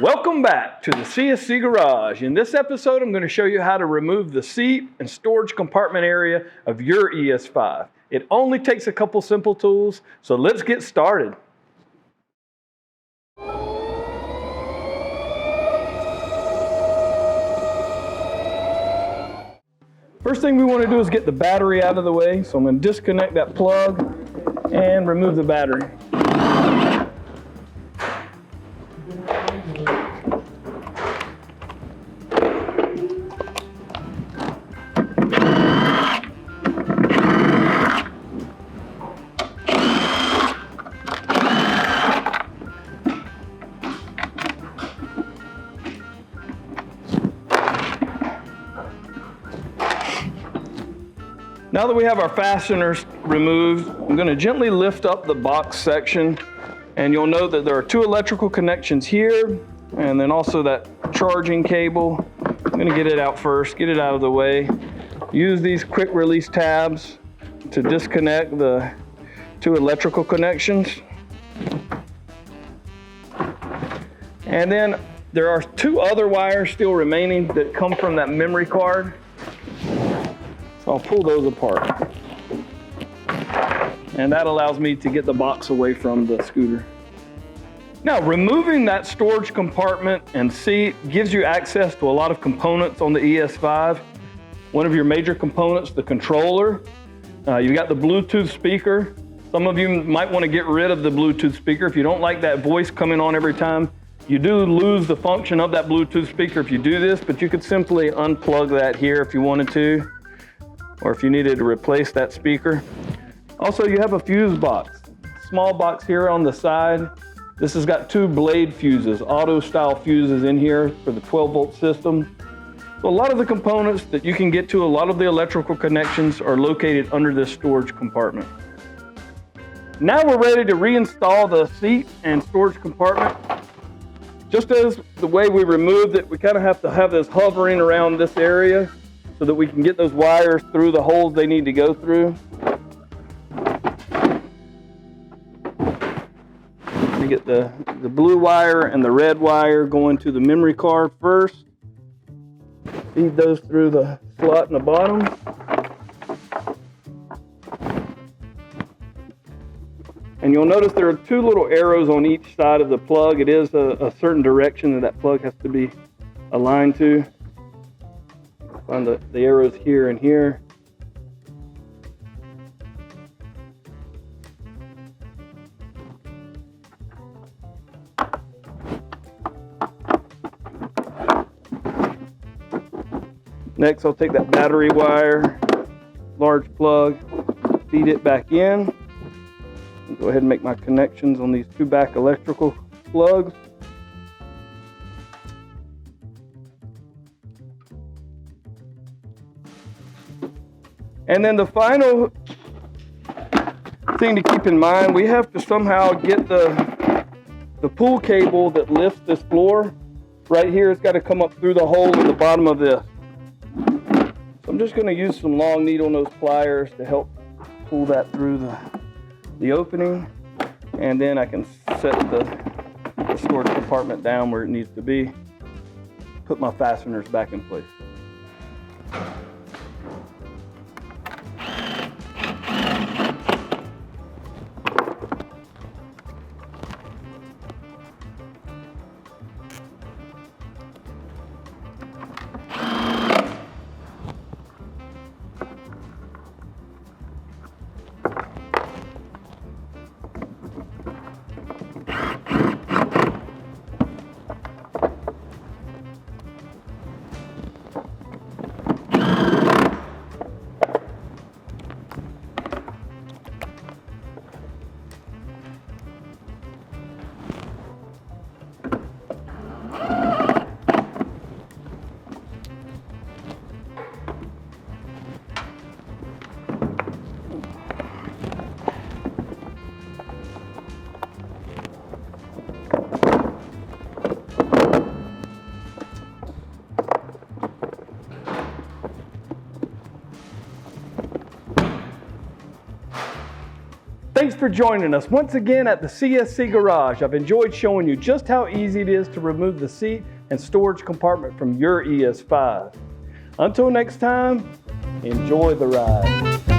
Welcome back to the CSC Garage. In this episode, I'm going to show you how to remove the seat and storage compartment area of your ES5. It only takes a couple simple tools, so let's get started. First thing we want to do is get the battery out of the way, so I'm going to disconnect that plug and remove the battery. Now that we have our fasteners removed, I'm going to gently lift up the box section, and you'll note that there are two electrical connections here and then also that charging cable. I'm going to get it out first, get it out of the way. Use these quick release tabs to disconnect the two electrical connections. And then there are two other wires still remaining that come from that memory card. I'll pull those apart. And that allows me to get the box away from the scooter. Now, removing that storage compartment and seat gives you access to a lot of components on the ES5. One of your major components, the controller. You've got the Bluetooth speaker. Some of you might want to get rid of the Bluetooth speaker. If you don't like that voice coming on every time, you do lose the function of that Bluetooth speaker if you do this, but you could simply unplug that here if you wanted to, or if you needed to replace that speaker. Also, you have a fuse box. Small box here on the side. This has got two blade fuses, auto style fuses in here for the 12-volt system. So a lot of the components that you can get to, a lot of the electrical connections are located under this storage compartment. Now we're ready to reinstall the seat and storage compartment. Just as the way we removed it, we kind of have to have this hovering around this area so that we can get those wires through the holes they need to go through. Let me get the blue wire and the red wire going to the memory card first. Feed those through the slot in the bottom. And you'll notice there are two little arrows on each side of the plug. It is a certain direction that plug has to be aligned to. Find the arrows here and here. Next, I'll take that battery wire, large plug, feed it back in. And go ahead and make my connections on these two back electrical plugs. And then the final thing to keep in mind, we have to somehow get the pull cable that lifts this floor. Right here, it's got to come up through the hole in the bottom of this. So I'm just going to use some long needle nose pliers to help pull that through the opening. And then I can set the storage compartment down where it needs to be. Put my fasteners back in place. Thanks for joining us once again at the CSC Garage. I've enjoyed showing you just how easy it is to remove the seat and storage compartment from your ES5. Until next time, enjoy the ride.